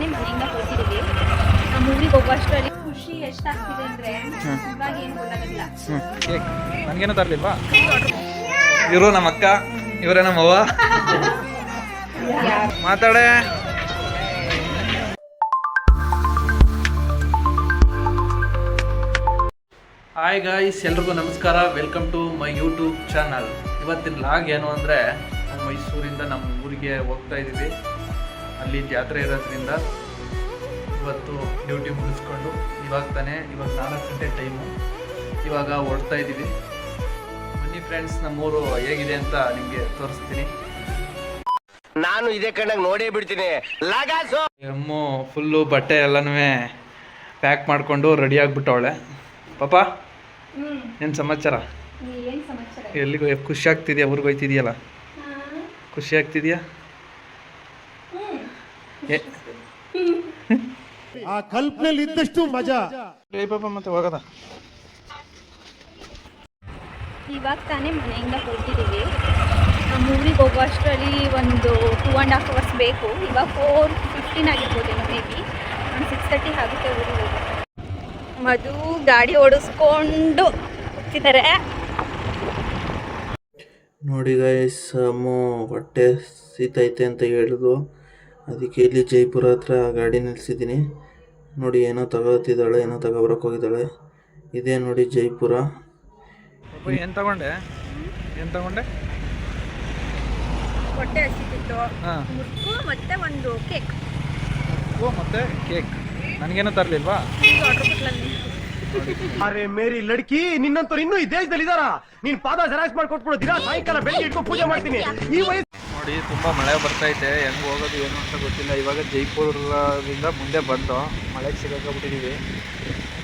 ತಾನೇ ಮನೆಯಿಂದ ಹೊರಟಿದ್ದೀವಿ. ನಮ್ಮ ಊರಿಗೆ ಹೋಗುವಷ್ಟರಲ್ಲಿ ಖುಷಿ ಎಷ್ಟಾಗ್ತಿದೆ ಅಂದರೆ ಇವಾಗ ಏನು ಗೊತ್ತಾಗೋದಿಲ್ಲ. ನನಗೇನು ತರಲಿಲ್ವಾ? ಇವರು ನಮ್ಮ ಅಕ್ಕ, ಇವರೇ ನಮ್ಮ ಅವ್ವ. ಮಾತಾಡೆ. ಹಾಯ್ ಗಾಯ್ಸ್, ಎಲ್ರಿಗೂ ನಮಸ್ಕಾರ. Welcome to my YouTube channel. ಇವತ್ತಿನ ಲಾಗ್ ಏನು ಅಂದರೆ, ಮೈಸೂರಿಂದ ನಮ್ಮ ಊರಿಗೆ ಹೋಗ್ತಾ ಇದ್ದೀವಿ. ಅಲ್ಲಿ ಜಾತ್ರೆ ಇರೋದ್ರಿಂದ ಇವತ್ತು ಡ್ಯೂಟಿ ಮುಗಿಸ್ಕೊಂಡು ಇವಾಗ 4 ಗಂಟೆ ಟೈಮು. ಇವಾಗ ಹೊರಡ್ತಾ ಇದ್ದೀವಿ. ಬನ್ನಿ ಫ್ರೆಂಡ್ಸ್, ನಮ್ಮೂರು ಹೇಗಿದೆ ಅಂತ ನಿಮಗೆ ತೋರಿಸ್ತೀನಿ. ನಾನು ಇದೇ ಕಣ್ಣಾಗ ನೋಡೇ ಬಿಡ್ತೀನಿ. ಅಮ್ಮು ಫುಲ್ಲು ಬಟ್ಟೆ ಎಲ್ಲನೂ ಪ್ಯಾಕ್ ಮಾಡಿಕೊಂಡು ರೆಡಿ ಆಗಿಬಿಟ್ಟವಳೆ. ಪಾಪ ಏನು ಸಮಾಚಾರ? ಎಲ್ಲಿಗೂ ಖುಷಿ ಆಗ್ತಿದೆಯಾ? ಊರಿಗೆ ಹೋಯ್ತಿದೆಯಲ್ಲ, ಖುಷಿ ಆಗ್ತಿದೆಯಾ? ಆ ಕಲ್ಪನೆಯಲ್ಲಿ ಇದ್ದಷ್ಟು ಮಜಾ. ಪಾಪ ಮತ್ತೆ ಹೋಗದ. ಇವಾಗ ತಾನೇ ಮನೆಯಿಂದ ಹೊರಟಿದ್ದೀವಿ. ನಮ್ಮ ಊರಿಗೆ ಹೋಗುವಷ್ಟರಲ್ಲಿ ಒಂದು 2.5 hours ಬೇಕು. ಇವಾಗ 4:15 ಆಗಿರ್ಬೋದೇನೋ, ಮೇ ಬಿ 6:30 ಆಗುತ್ತೆ ಊರಿಗೆ ಹೋಗೋದು. ಮಧು ಗಾಡಿ ಓಡಿಸ್ಕೊಂಡು ಹೋಗ್ತಿದ್ದಾರೆ. ನೋಡಿ ಗೈಸ್, ಅಮ್ಮು ಹೊಟ್ಟೆ ಸೀತೈತೆ ಅಂತ ಹೇಳಿದ್ರು. ಅದಕ್ಕೆ ಇಲ್ಲಿ ಜೈಪುರ ಹತ್ರ ಗಾಡಿ ನಿಲ್ಲಿಸಿದ್ದೀನಿ. ನೋಡಿ, ಏನೋ ತಗೋತಿದ್ದಾಳೆ, ಏನೋ ತಗೊಬರಕ್ಕೆ ಹೋಗಿದ್ದಾಳೆ. ಇದೇ ನೋಡಿ ಜೈಪುರ. ಏನು ತಗೊಂಡೆ? ಹೊಟ್ಟೆ ಹಸಿತಿತ್ತು, ಮುರ್ಕು ಮತ್ತೆ ಒಂದು ಕೇಕ್. ಮತ್ತೆ ಕೇಕ್. ನನಗೇನು ತರಲಿಲ್ವಾ? ಅರೆ ಮೇರಿ ಲಡ್ಕಿ, ನಿನ್ನಂತವ್ರು ಇನ್ನೂ ಈ ದೇಶದಲ್ಲಿ ಇದಾರ? ನೀನ್ ಪಾದ ಜೆರಾಕ್ಸ್ ಮಾಡ್ಕೊಟ್ಬಿಡು. ದಿನ ಸಾಯಂಕಾಲ ಬೆಳಿಗ್ಗೆ ಇಟ್ಕೊಂಡು ಪೂಜೆ ಮಾಡ್ತೀನಿ. ಈ ವಯಸ್ಸು ನೋಡಿ, ತುಂಬ ಮಳೆ ಬರ್ತೈತೆ. ಹೆಂಗೆ ಹೋಗೋದು ಏನು ಅಂತ ಗೊತ್ತಿಲ್ಲ. ಇವಾಗ ಜೈಪುರದಿಂದ ಮುಂದೆ ಬಂದು ಮಳೆಗೆ ಸಿಗಾಕೊಂಡ್ಬಿಟ್ಟಿದ್ದೀವಿ.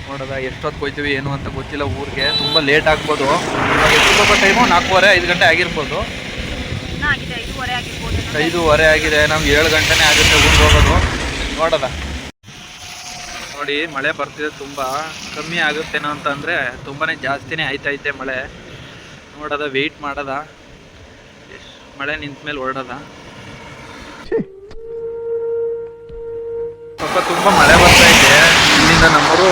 ನೋಡೋದ ಎಷ್ಟೊತ್ತು ಹೋಯ್ತೀವಿ ಏನು ಅಂತ ಗೊತ್ತಿಲ್ಲ. ಊರಿಗೆ ತುಂಬ ಲೇಟ್ ಆಗ್ಬೋದು. ಇವಾಗ ಎಷ್ಟು ಟೈಮು 4:15-5 ಗಂಟೆ ಆಗಿರ್ಬೋದು. 5:15 ಆಗಿದೆ. ನಮ್ಗೆ 7 ಗಂಟೆನೇ ಆಗುತ್ತೆ ಊರಿಗೆ ಹೋಗೋದು. ನೋಡೋದ ನೋಡಿ, ಮಳೆ ಬರ್ತಿದೆ. ತುಂಬ ಕಮ್ಮಿ ಆಗುತ್ತೇನೋ ಅಂತಂದರೆ ತುಂಬಾ ಜಾಸ್ತಿನೇ ಆಯ್ತೈತೆ ಮಳೆ. ನೋಡೋದ, ವೆಯ್ಟ್ ಮಾಡೋದ, ಮಳೆ ನಿಂತ ಮೇಲೆ ಹೊರಡೋದ. ಸ್ವಲ್ಪ ತುಂಬ ಮಳೆ ಬರ್ತೈತೆ. ಇಲ್ಲಿಂದ ನಮ್ಮೂರು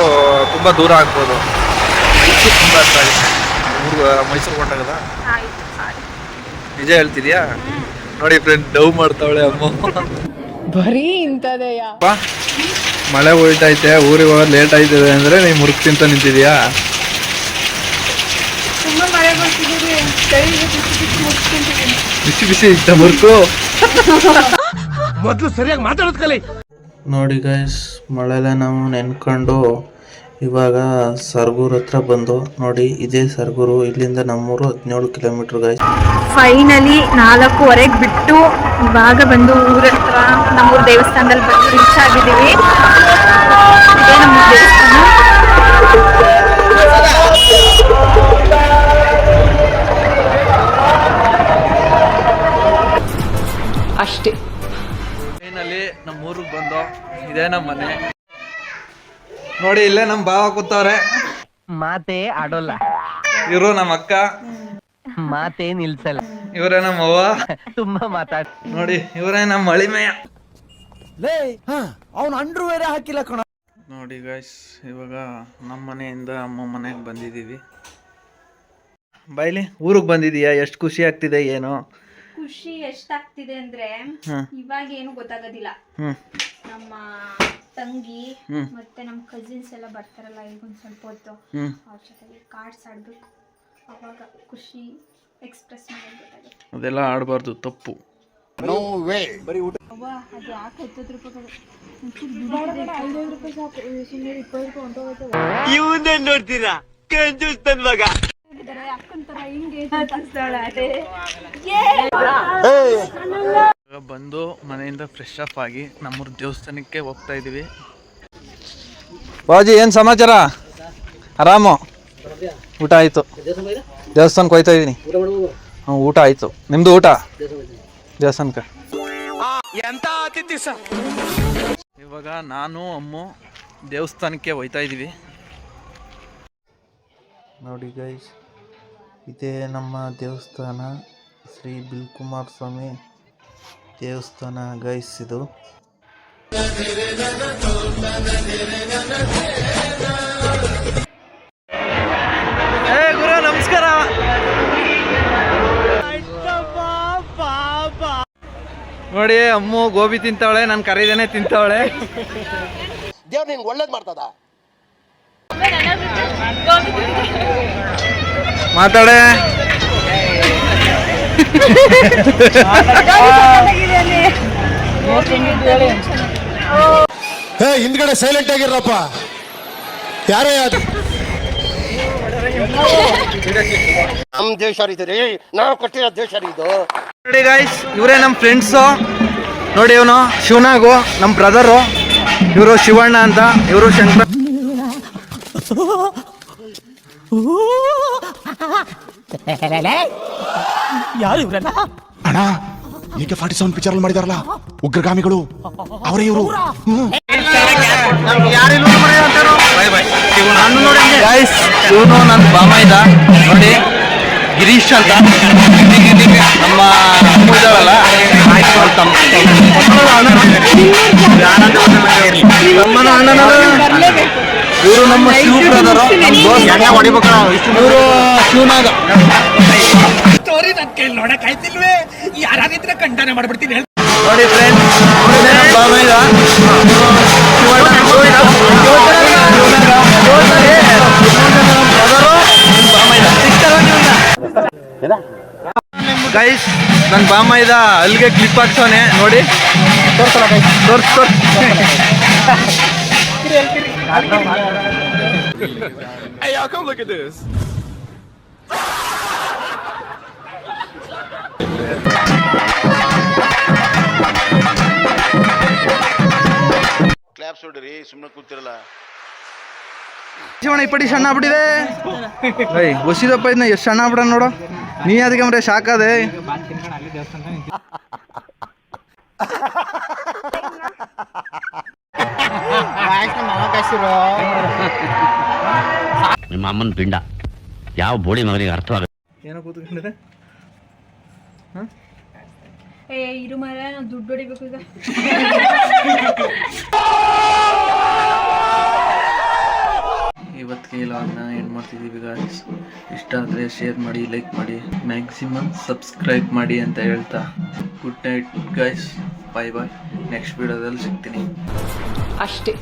ತುಂಬ ದೂರ ಆಗ್ಬೋದು. ಮೈಸೂರು ತುಂಬ ಹತ್ರ ಆಗುತ್ತೆ. ಮೈಸೂರು ಹೊಂಟಾಗದ. ನಿಜ ಹೇಳ್ತಿದ್ಯಾ? ನೋಡಿ ಫ್ರೆಂಡ್, ಡವ್ ಮಾಡ್ತಾವಳೆ ಅಮ್ಮ. ಬರೀ ಇಂಥದೆಯಾ? ಮಳೆ ಹೋಯ್ತೈತೆ, ಊರಿಗೆ ಹೋಗೋದು ಲೇಟ್ ಆಯ್ತದೆ ಅಂದರೆ ನೀವು ಮುರುಕ್ ತಿಂತ ನಿಂತಿದ್ಯಾ? ಬಿಸಿ ಬಿಸಿ ಇತ್ತ ಮುರುಕು. ಮೊದಲು ಸರಿಯಾಗಿ ಮಾತಾಡೋದ್ ಕಲಿ. ನೋಡಿ ಗೈಸ್, ಮಳೆಲೆ ನಾವು ನೆನ್ಕೊಂಡು ಇವಾಗ ಸರ್ಗೂರ್ ಹತ್ರ ಬಂದು. ನೋಡಿ, ಇದೇ ಸರ್ಗೂರು. ಇಲ್ಲಿಂದ ನಮ್ಮೂರು 17 ಕಿಲೋಮೀಟರ್ ಗೈಸ್. ಫೈನಲಿ 4:15 ಬಿಟ್ಟು ಇವಾಗ ಬಂದು ಊರ ಹತ್ರ ನಮ್ಮೂರು ದೇವಸ್ಥಾನದಲ್ಲಿ ಬಂದು ರೀಚ್ ಆಗಿದ್ದೀವಿ. ಇದೇ ನಮ್ಮ ದೇವಸ್ಥಾನ. ಅಷ್ಟೇ. ಫೈನಲಿ ನಮ್ಮ ಊರಿಗೆ ಬಂದು. ಇದೇ ನಮ್ಮ ಮನೆ. ನೋಡಿ, ಇಲ್ಲೇ ನಮ್ಮ ಭಾವ ಕೂತವ್ರೆ. ಮಾತೇ ಆಡೋಲ್ಲ, ಇವರು ನಮ್ಮ ಅಕ್ಕ, ಮಾತೇ ನಿಲ್ಸಲ್ಲ. ಇವರೇ ನಮ್ಮ ಅವ್ವ. ತುಂಬಾ ಮಾತಾಡ. ನೋಡಿ, ಇವರೇ ನಮ್ಮ ಮಳಿಮೆಯ. ಅವನು ಅಂಡ್ರು ಬೇರೆ ಹಾಕಿಲ್ಲ ಕಣ. ನೋಡಿ ಗೈಸ್, ಇವಾಗ ನಮ್ಮ ಮನೆಯಿಂದ ಅಮ್ಮ ಮನೆಗೆ ಬಂದಿದ್ದೀವಿ. ಬಾಯ್ಲಿ, ಊರಿಗೆ ಬಂದಿದೀಯಾ? ಎಷ್ಟು ಖುಷಿ ಆಗ್ತಿದೆ? ಏನೋ ಖುಷಿ ಎಷ್ಟಾಗ್ತಿದೆ ಅಂದ್ರೆ ಇವಾಗ ಏನು ಗೊತ್ತಾಗೋದಿಲ್ಲ. ನಮ್ಮ ತಂಗಿ ಮತ್ತೆ ನಮ್ಮ ಕಸಿನ್ಸ್ ಎಲ್ಲ ಬರ್ತಾರಲ್ಲ, ಈಗ ಒಂದು ಸ್ವಲ್ಪ ಹೊತ್ತು ಅವ್ರ ಜೊತೆಗೆ ಕಾರ್ಡ್ಸ್ ಆಡ್ಬೇಕು. ಅವಾಗ ಖುಷಿ ಎಕ್ಸ್ಪ್ರೆಸ್ ಮಾಡೋದು ಗೊತ್ತಾಗುತ್ತೆ. ಅದೆಲ್ಲ ಆಡಬಾರ್ದು, ತಪ್ಪು. ಅದು ಯಾಕೆ 10 ರೂಪಾಯಿ ಇವನ್ನೇ ನೋಡ್ತೀರಾ? ಕಂಜೂಸ್ತನ್ ಮಗ. ಬಂದು ಮನೆಯಿಂದ ಫ್ರೆಶ್ ಅಪ್ ಆಗಿ ನಮ್ಮೂರ ದೇವಸ್ಥಾನಕ್ಕೆ ಹೋಗ್ತಾ ಇದೀವಿ. ಬಾಜಿ, ಏನ್ ಸಮಾಚಾರ? ಆರಾಮು? ಊಟ ಆಯ್ತು. ದೇವಸ್ಥಾನಕ್ಕೆ ಹೋಯ್ತಾ ಇದೀನಿ. ಊಟ ಆಯ್ತು. ನಿಮ್ದು ಊಟ? ದೇವಸ್ಥಾನಕ್ಕೆ. ಇವಾಗ ನಾನು ಅಮ್ಮು ದೇವಸ್ಥಾನಕ್ಕೆ ಹೋಯ್ತಾ ಇದೀವಿ. ನೋಡಿ ಗೈಸ್, ಇದೇ ನಮ್ಮ ದೇವಸ್ಥಾನ, ಶ್ರೀ ಬಿಲ್ಕುಮಾರ್ ಸ್ವಾಮಿ ದೇವಸ್ಥಾನ ಗೈಸ್. ಇದು ಏ ಗುರು ನಮಸ್ಕಾರ. ನೋಡಿ ಅಮ್ಮು ಗೋಬಿ ತಿಂತಾವಳೆ, ನಾನು ಕರೀದೇನೆ ತಿಂತಾವಳೆ. ದೇವ್ರು ನಿನ್ಗೆ ಒಳ್ಳೇದ್ ಮಾಡ್ತದ. ಮಾತಾಡೆ. ಹಿಂದ್ಗಡೆ ಸೈಲೆಂಟ್ ಆಗಿರಪ್ಪ. ಯಾರೇ ನಮ್ ದೇಶ ರೀ, ನಾವು ಕೊಟ್ಟಿರೋ ದೇಶ ಇದು. ನೋಡಿ ಗೈಸ್, ಇವರೇ ನಮ್ಮ ಫ್ರೆಂಡ್ಸು. ನೋಡಿ ಇವನು ಶಿವನಾಗು ನಮ್ಮ ಬ್ರದರು, ಇವರು ಶಿವಣ್ಣ ಅಂತ, ಇವರು ಶಂಕರ. ಅಣ್ಣ AK-47 ಪಿಕ್ಚರ್ ಅಲ್ಲಿ ಮಾಡಿದಾರಲ್ಲ ಉಗ್ರಗಾಮಿಗಳು, ಅವರೇ ಇವರು. ಗೈಸ್ ಇವನು ನನ್ನ ಬಾಮೈದ ನೋಡಿ, ಗಿರೀಶ್ ಅಂತ. ನಮ್ಮ ಅಮ್ಮ ಇದ್ದಾಳಲ್ಲ, ಇವರು ನಮ್ಮ ಶಿವ ಬ್ರದರು, ನಮ್ಮ ದೋಸ್ತ. ಇವರು ಶಿವನಾಗ. ನೋಡಿ ಫ್ರೆಂಡ್ಸ್, ನಮ್ಮ ಬಾಮೈದ ಗೈಸ್. ನನ್ನ ಬಾಮೈದ ಅಲ್ಲಿಗೆ ಕ್ಲಿಪ್ ಹಾಕ್ಸೋನೆ ನೋಡಿ. ತೋರ್ಸ್ ಕ್ಲಾಪ್ಸ್ ಹೊಡ್ರಿ, ಸುಮ್ಮನೆ ಕೂತಿರಲ್ಲ. ಶಿವಣ್ಣ ಇಪ್ಪಡಿ ಸಣ್ಣ ಆಗ್ಬಿಟ್ಟಿದೆ. ಹೊಸಿದಪ್ಪ ಇದನ್ನ ಎಷ್ಟು ಸಣ್ಣ ಆಗ್ಬಿಡ ನೋಡು. ನೀ ಅದಕ್ಕೆ ಮರೆ ಸಾಕದೆ. ನಿಮ್ಮ ಅಮ್ಮನ ಪಿಂಡ ಯಾವ ಬೋಳಿ ಮಗನಿಗೆ ಅರ್ಥವಾಗುತ್ತೆ. ಏನೋ ಕೂತ್ಕೊಂಡಿದೆ. ಇರು ಮರ, ನಾವು ದುಡ್ಡು ಹೊಡಿಬೇಕು ಈಗ. ಇವತ್ತಿಗೆ ಲಾಗ್ನ ಏನು ಮಾಡ್ತಿದ್ದೀವಿ ಗಾಯ್ಸ್. ಇಷ್ಟ ಆದರೆ ಶೇರ್ ಮಾಡಿ, ಲೈಕ್ ಮಾಡಿ, ಮ್ಯಾಕ್ಸಿಮಮ್ ಸಬ್ಸ್ಕ್ರೈಬ್ ಮಾಡಿ ಅಂತ ಹೇಳ್ತಾ ಗುಡ್ ನೈಟ್ ಗೈಸ್. ಬಾಯ್ ಬಾಯ್. ನೆಕ್ಸ್ಟ್ ವಿಡಿಯೋದಲ್ಲಿ ಸಿಗ್ತೀನಿ. ಅಷ್ಟೇ.